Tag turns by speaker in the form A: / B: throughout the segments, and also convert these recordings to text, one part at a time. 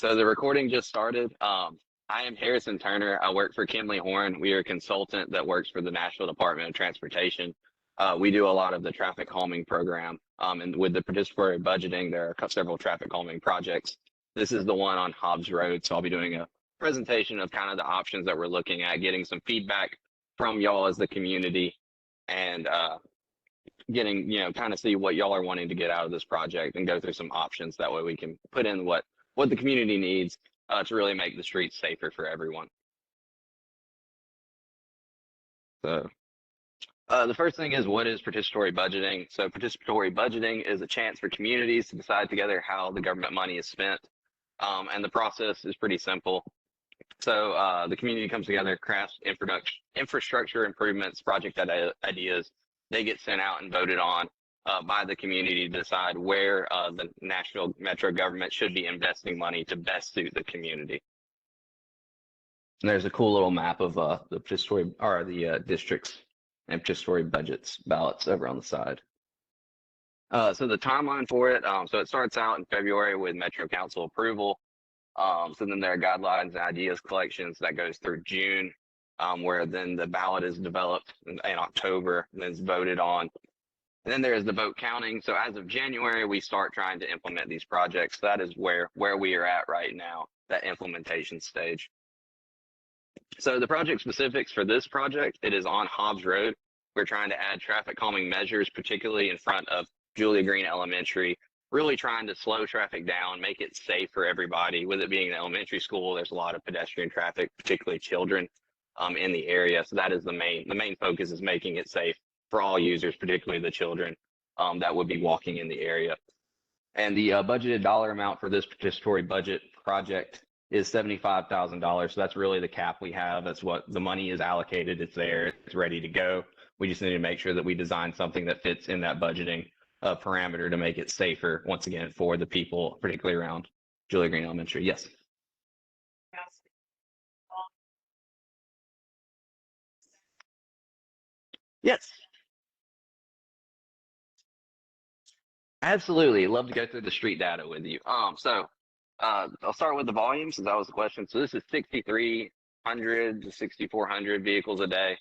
A: So the recording just started. I am Harrison Turner. I work for Kinley Horn. We are a consultant that works for the Nashville Department of Transportation. We do a lot of the traffic calming program. And with the participatory budgeting, there are several traffic calming projects. This is the one on Hobbs Road. So I'll be doing a presentation of kind of the options that we're looking at, getting some feedback from y'all as the community, and getting, kind of see what y'all are wanting to get out of this project and go through some options. That way we can put in what the community needs to really make the streets safer for everyone. So the first thing is, what is participatory budgeting? So participatory budgeting is a chance for communities to decide together how the government money is spent. And the process is pretty simple. So the community comes together, crafts infrastructure improvements, project ideas. They get sent out and voted on by the community to decide where the Nashville Metro government should be investing money to best suit the community. And there's a cool little map of the participatory, or the districts and participatory budgets ballots over on the side. So the timeline for it, so it starts out in February with Metro Council approval. So then there are guidelines and ideas collections that goes through June, where then the ballot is developed in October, and then it's voted on. And then there's the vote counting. So as of January, we start trying to implement these projects. That is where we are at right now, that implementation stage. So the project specifics for this project, it is on Hobbs Road. We're trying to add traffic calming measures, particularly in front of Julia Green Elementary, really trying to slow traffic down, make it safe for everybody. With it being an elementary school, there's a lot of pedestrian traffic, particularly children in the area. So that is the main focus, is making it safe for all users, particularly the children that would be walking in the area. And the budgeted dollar amount for this participatory budget project is $75,000. So that's really the cap we have. That's what the money is allocated. It's there. It's ready to go. We just need to make sure that we design something that fits in that budgeting parameter to make it safer, once again, for the people, particularly around Julia Green Elementary. Yes. Yes. Absolutely. Love to go through the street data with you. So I'll start with the volume, since that was the question. So this is 6,300 to 6,400 vehicles a day,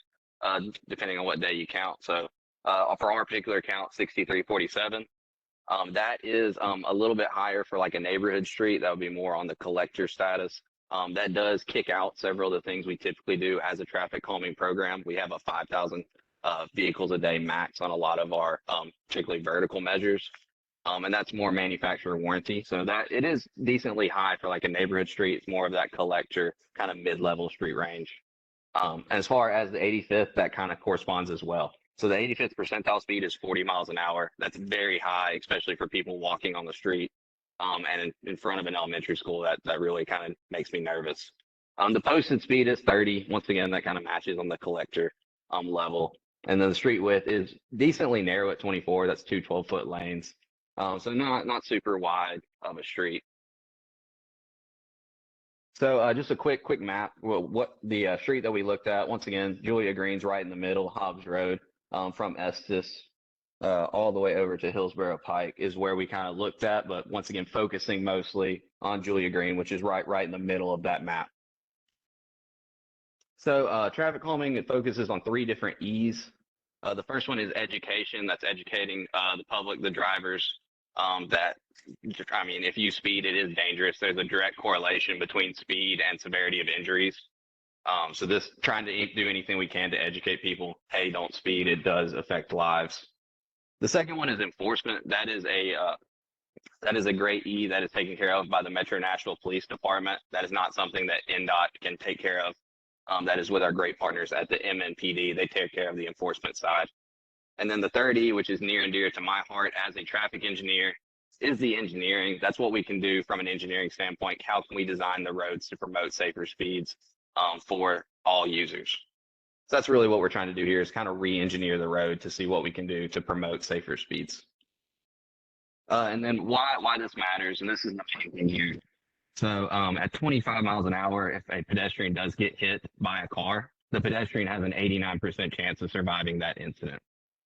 A: depending on what day you count. So for our particular count, 6,347. That is a little bit higher for like a neighborhood street. That would be more on the collector status. That does kick out several of the things we typically do as a traffic calming program. We have a 5,000 vehicles a day max on a lot of our particularly vertical measures. And that's more manufacturer warranty. So that it is decently high for like a neighborhood street. It's more of that collector kind of mid-level street range. And as far as the 85th, that kind of corresponds as well. So the 85th percentile speed is 40 miles an hour. That's very high, especially for people walking on the street. And in front of an elementary school, that really kind of makes me nervous. The posted speed is 30. Once again, that kind of matches on the collector level. And then the street width is decently narrow at 24. That's two 12-foot lanes. So not super wide of a street. So just a quick map. Well, what the street that we looked at, once again, Julia Green's right in the middle, Hobbs Road, from Estes all the way over to Hillsborough Pike is where we kind of looked at, but once again, focusing mostly on Julia Green, which is right in the middle of that map. So traffic calming, it focuses on 3 different E's. The first one is education. That's educating the public, the drivers, that, I mean, if you speed, it is dangerous. There's a direct correlation between speed and severity of injuries. So this, trying to do anything we can to educate people, hey, don't speed. It does affect lives. The second one is enforcement. That is a great E that is taken care of by the Metro Nashville Police Department. That is not something that NDOT can take care of. That is with our great partners at the MNPD. They take care of the enforcement side. And then the third E, which is near and dear to my heart as a traffic engineer, is the engineering. That's what we can do from an engineering standpoint. How can we design the roads to promote safer speeds for all users? So that's really what we're trying to do here, is kind of re-engineer the road to see what we can do to promote safer speeds. And then why this matters, and this is the main thing here. So at 25 miles an hour, if a pedestrian does get hit by a car, the pedestrian has an 89% chance of surviving that incident.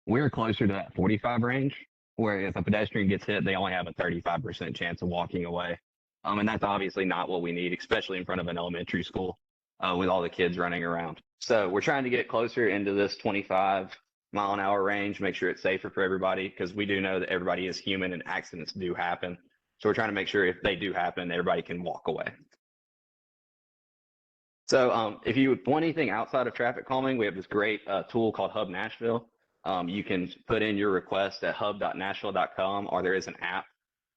A: We're closer to that 45 range, where if a pedestrian gets hit, they only have a 35% chance of walking away. And that's obviously not what we need, especially in front of an elementary school with all the kids running around. So we're trying to get closer into this 25-mile-an-hour range, make sure it's safer for everybody, because we do know that everybody is human and accidents do happen. So we're trying to make sure if they do happen, everybody can walk away. So if you want anything outside of traffic calming, we have this great tool called Hub Nashville. You can put in your request at hub.nashville.com, or there is an app.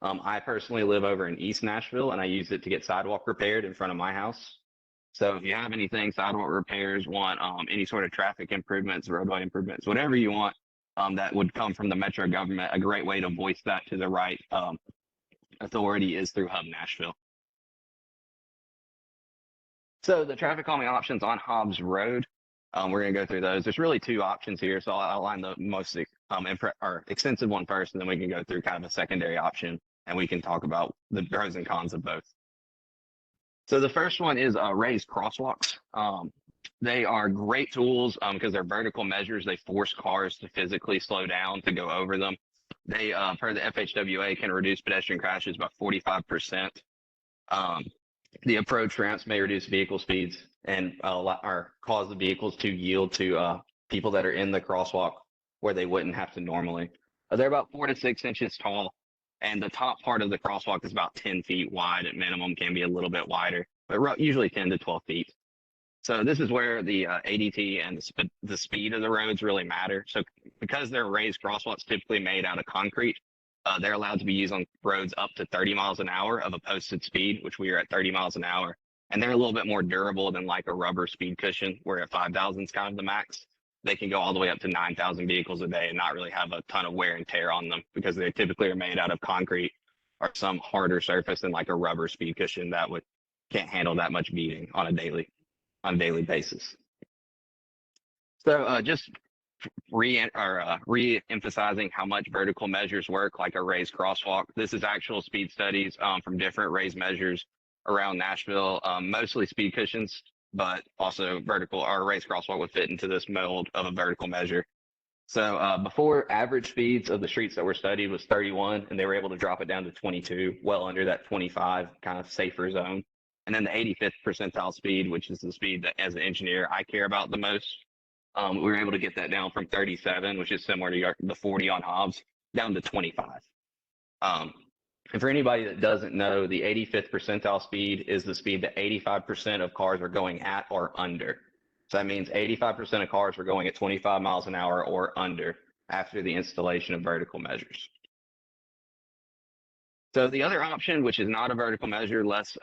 A: I personally live over in East Nashville, and I use it to get sidewalk repaired in front of my house. So if you have anything, sidewalk repairs, want any sort of traffic improvements, roadway improvements, whatever you want that would come from the metro government, a great way to voice that to the right authority is through Hub Nashville. So the traffic calming options on Hobbs Road, we're going to go through those. There's really two options here, so I'll outline the most extensive one first, and then we can go through kind of a secondary option, and we can talk about the pros and cons of both. So the first one is raised crosswalks. They are great tools because they're vertical measures. They force cars to physically slow down to go over them. They, per the FHWA, can reduce pedestrian crashes by 45%. The approach ramps may reduce vehicle speeds and cause the vehicles to yield to people that are in the crosswalk where they wouldn't have to normally. They're about 4 to 6 inches tall, and the top part of the crosswalk is about 10 feet wide at minimum, can be a little bit wider, but usually 10 to 12 feet. So this is where the ADT and the speed of the roads really matter. So because they're raised crosswalks typically made out of concrete, they're allowed to be used on roads up to 30 miles an hour of a posted speed, which we are at 30 miles an hour. And they're a little bit more durable than like a rubber speed cushion, where at 5,000 is kind of the max. They can go all the way up to 9,000 vehicles a day and not really have a ton of wear and tear on them because they typically are made out of concrete or some harder surface than like a rubber speed cushion that can't handle that much beating on a daily basis. So just re-emphasizing how much vertical measures work, like a raised crosswalk. This is actual speed studies from different raised measures around Nashville, mostly speed cushions, but also vertical or raised crosswalk would fit into this mold of a vertical measure. So before, average speeds of the streets that were studied was 31, and they were able to drop it down to 22, well under that 25 kind of safer zone. And then the 85th percentile speed, which is the speed that as an engineer I care about the most, we were able to get that down from 37, which is similar to the 40 on Hobbs, down to 25. And for anybody that doesn't know, the 85th percentile speed is the speed that 85% of cars are going at or under. So that means 85% of cars are going at 25 miles an hour or under after the installation of vertical measures. So the other option, which is not a vertical measure, less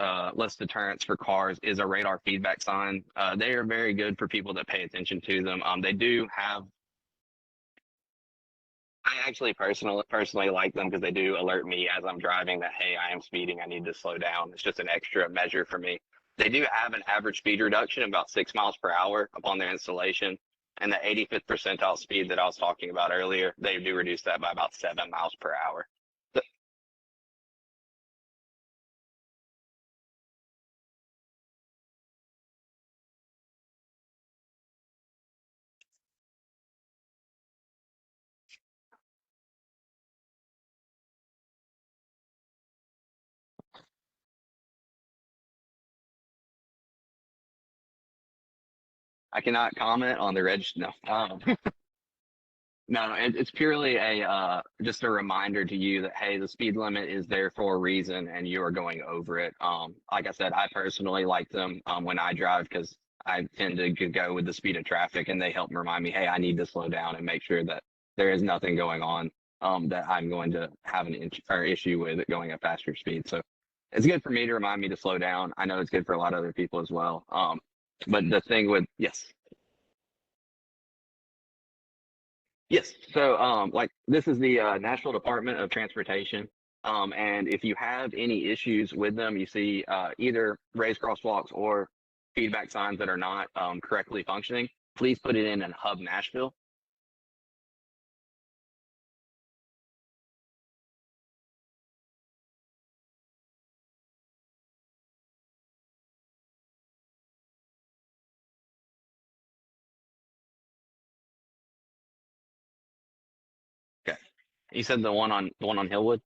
A: deterrence for cars, is a radar feedback sign. They are very good for people that pay attention to them. They do have. I actually personally like them because they do alert me as I'm driving that, hey, I am speeding, I need to slow down. It's just an extra measure for me. They do have an average speed reduction of about 6 miles per hour upon their installation. And the 85th percentile speed that I was talking about earlier, they do reduce that by about 7 miles per hour. I cannot comment on the no. No, it's purely a just a reminder to you that, hey, the speed limit is there for a reason and you are going over it. Like I said, I personally like them when I drive because I tend to go with the speed of traffic, and they help remind me, hey, I need to slow down and make sure that there is nothing going on that I'm going to have an issue with going at faster speed. So it's good for me to remind me to slow down. I know it's good for a lot of other people as well. But the thing with, yes. Yes. So, like this is the Nashville Department of Transportation. And if you have any issues with them, you see either raised crosswalks or feedback signs that are not correctly functioning, please put it in Hub Nashville. Okay. You said the one on Hillwood?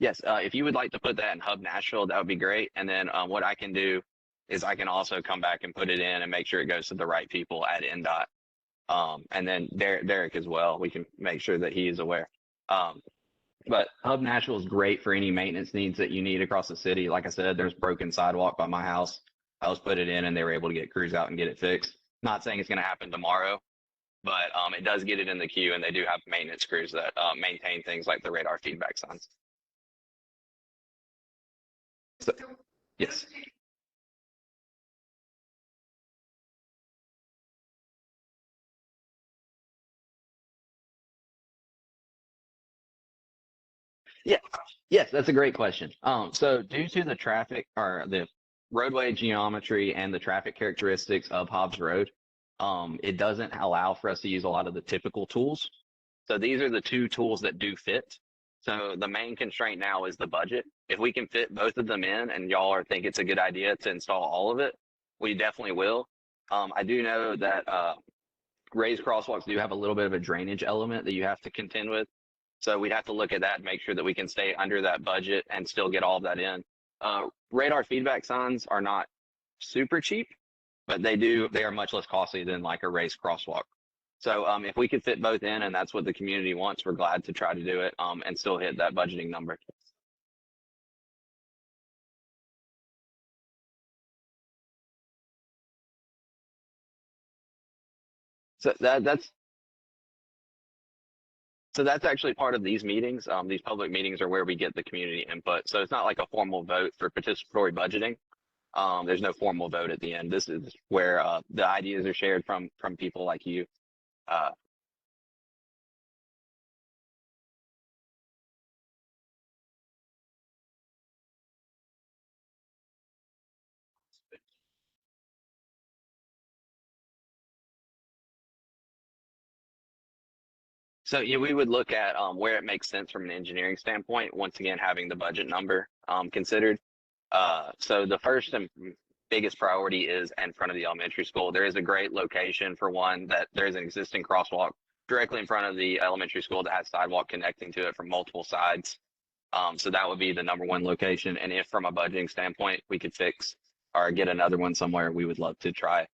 A: Yes, if you would like to put that in Hub Nashville, that would be great. And then what I can do is I can also come back and put it in and make sure it goes to the right people at NDOT. And then Derek as well. We can make sure that he is aware. Um, but Hub Nashville is great for any maintenance needs that you need across the city. Like I said, there's broken sidewalk by my house. I was put it in and they were able to get crews out and get it fixed. Not saying it's going to happen tomorrow, but it does get it in the queue, and they do have maintenance crews that maintain things like the radar feedback signs. So, yes. Yeah. Yes, that's a great question. So due to the traffic or the roadway geometry and the traffic characteristics of Hobbs Road, it doesn't allow for us to use a lot of the typical tools. So these are the two tools that do fit. So the main constraint now is the budget. If we can fit both of them in and y'all are think it's a good idea to install all of it, we definitely will. I do know that raised crosswalks do have a little bit of a drainage element that you have to contend with. So we'd have to look at that and make sure that we can stay under that budget and still get all of that in. Radar feedback signs are not super cheap, but they are much less costly than like a raised crosswalk. So if we could fit both in and that's what the community wants, we're glad to try to do it and still hit that budgeting number. So that's actually part of these meetings. These public meetings are where we get the community input. So it's not like a formal vote for participatory budgeting. There's no formal vote at the end. This is where the ideas are shared from people like you. Uh, so yeah, we would look at where it makes sense from an engineering standpoint. Once again, having the budget number considered. So the first and biggest priority is in front of the elementary school. There is a great location for one that there is an existing crosswalk directly in front of the elementary school that has sidewalk connecting to it from multiple sides. So that would be the number one location. And if from a budgeting standpoint, we could fix or get another one somewhere, we would love to try.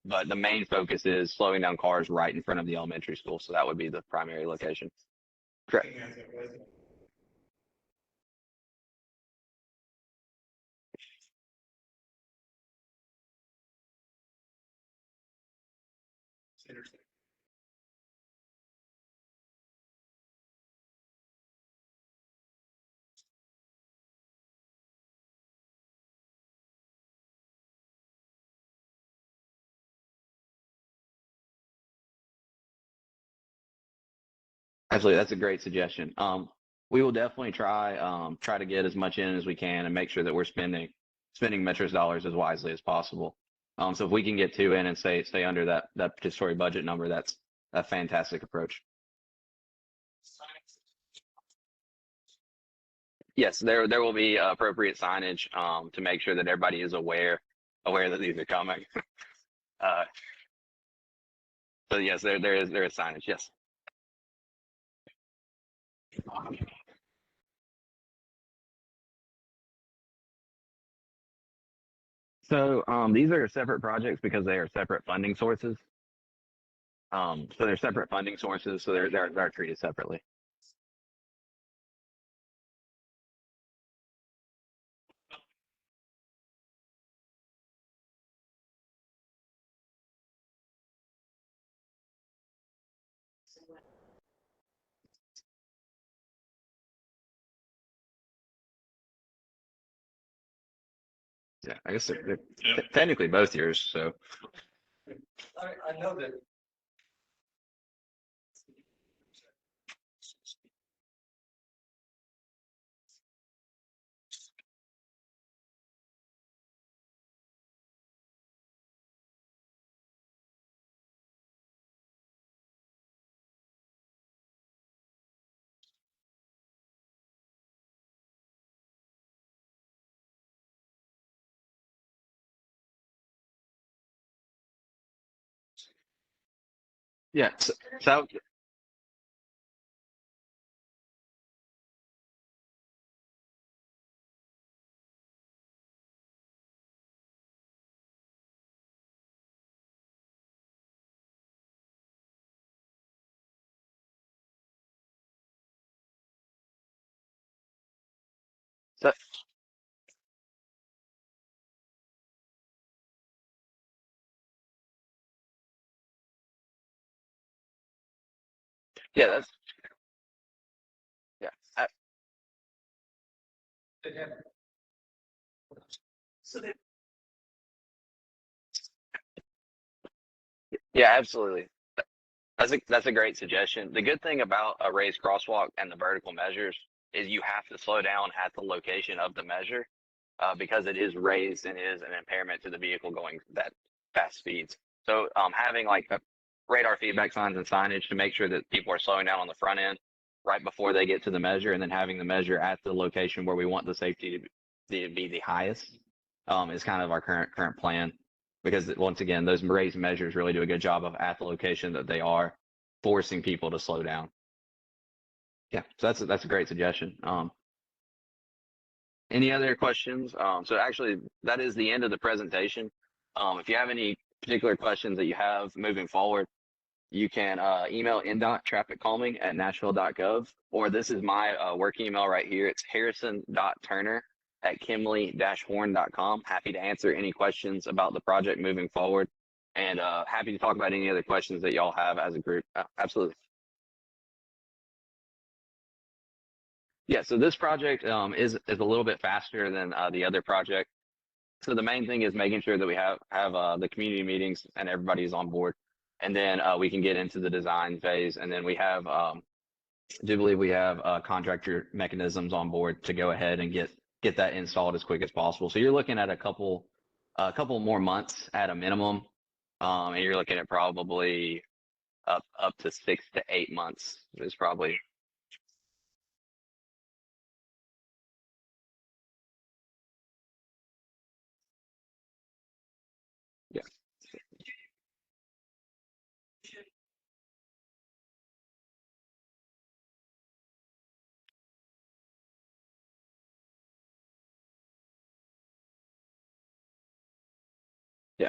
A: But the main focus is slowing down cars right in front of the elementary school. So that would be the primary location. Correct. Absolutely, that's a great suggestion. We will definitely try to get as much in as we can and make sure that we're spending Metro's dollars as wisely as possible. So if we can get two in and stay under that participatory budget number, that's a fantastic approach. Yes, there will be appropriate signage to make sure that everybody is aware that these are coming. Uh, so yes, there is signage. Yes. So these are separate projects because they are separate funding sources. So they're separate funding sources, so they're treated separately. Yeah, I guess they're technically both yours. So yeah, so Yeah, that's yeah. Yeah, absolutely. That's a great suggestion. The good thing about a raised crosswalk and the vertical measures is you have to slow down at the location of the measure because it is raised and is an impairment to the vehicle going that fast speeds. So having like radar feedback signs and signage to make sure that people are slowing down on the front end right before they get to the measure, and then having the measure at the location where we want the safety to be the highest is kind of our current plan. Because once again, those raised measures really do a good job of at the location that they are forcing people to slow down. Yeah, so that's a great suggestion. Any other questions? So actually, that is the end of the presentation. If you have any particular questions that you have moving forward, you can email NDOT traffic calming at nashville.gov, or this is my work email right here. It's harrison.turner@kimley-horn.com. Happy to answer any questions about the project moving forward, and happy to talk about any other questions that y'all have as a group. Absolutely. Yeah, so this project is a little bit faster than the other project. So the main thing is making sure that we have the community meetings and everybody's on board, and then we can get into the design phase, and then we have do believe we have contractor mechanisms on board to go ahead and get that installed as quick as possible. So you're looking at a couple more months at a minimum, and you're looking at probably up to 6 to 8 months is probably. Yeah. Yeah.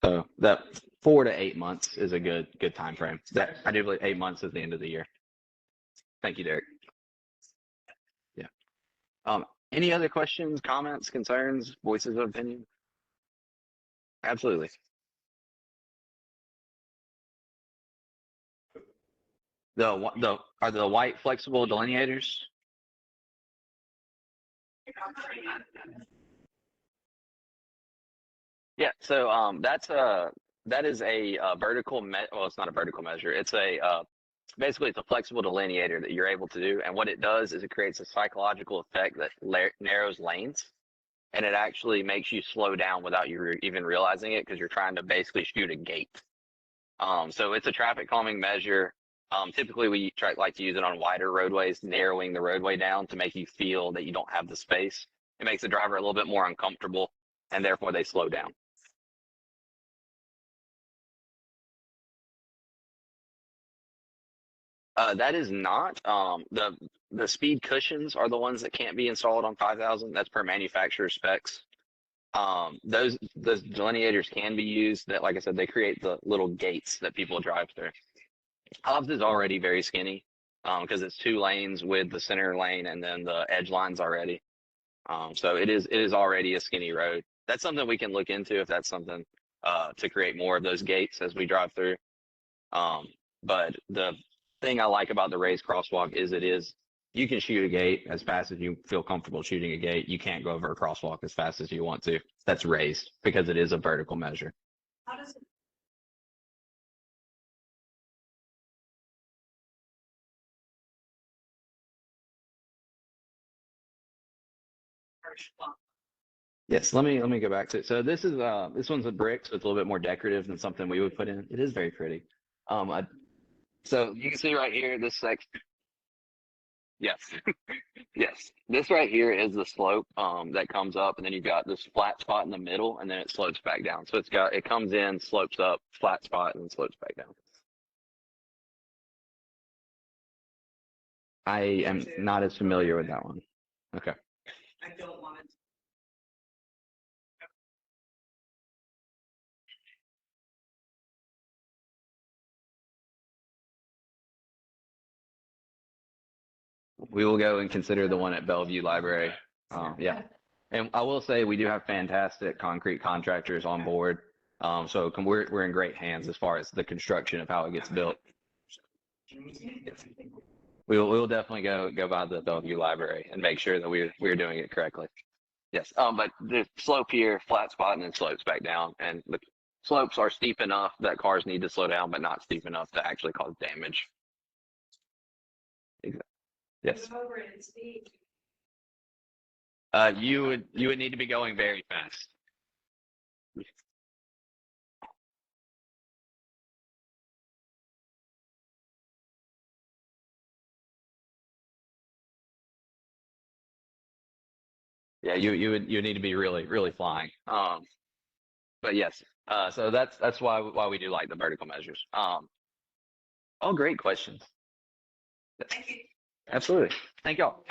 A: So that 4 to 8 months is a good time frame. That I do believe 8 months is the end of the year. Thank you, Derek. Yeah. Any other questions, comments, concerns, voices of opinion? Absolutely. The are the white flexible delineators? Yeah. So that is a vertical well, it's not a vertical measure. It's a basically it's a flexible delineator that you're able to do, and what it does is it creates a psychological effect that narrows lanes, and it actually makes you slow down without you even realizing it because you're trying to basically shoot a gate. So it's a traffic calming measure. Typically, we like to use it on wider roadways, narrowing the roadway down to make you feel that you don't have the space. It makes the driver a little bit more uncomfortable, and therefore they slow down. That is not the speed cushions are the ones that can't be installed on 5000. That's per manufacturer specs. Those delineators can be used. That, like I said, they create the little gates that people drive through. Hobbs is already very skinny because it's 2 lanes with the center lane and then the edge lines already. So it is already a skinny road. That's something we can look into if that's something to create more of those gates as we drive through. But the thing I like about the raised crosswalk is you can shoot a gate as fast as you feel comfortable shooting a gate. You can't go over a crosswalk as fast as you want to. That's raised because it is a vertical measure. Yes, let me go back to it. So this one's a brick, so it's a little bit more decorative than something we would put in. It is very pretty. So you can see right here, this section. Yes, yes. This right here is the slope that comes up, and then you've got this flat spot in the middle, and then it slopes back down. So it comes in, slopes up, flat spot, and then slopes back down. I am not as familiar with that one. Okay. We will go and consider the one at Bellevue Library. Yeah. And I will say we do have fantastic concrete contractors on board. So we're in great hands as far as the construction of how it gets built. We will definitely go by the Bellevue Library and make sure that we're doing it correctly. Yes. But the slope here, flat spot, and then slopes back down, and the slopes are steep enough that cars need to slow down, but not steep enough to actually cause damage. Exactly. Yes. You would need to be going very fast. Yeah, you would need to be really flying. But yes, so that's why we do like the vertical measures. All great questions. Yes. Absolutely. Thank y'all.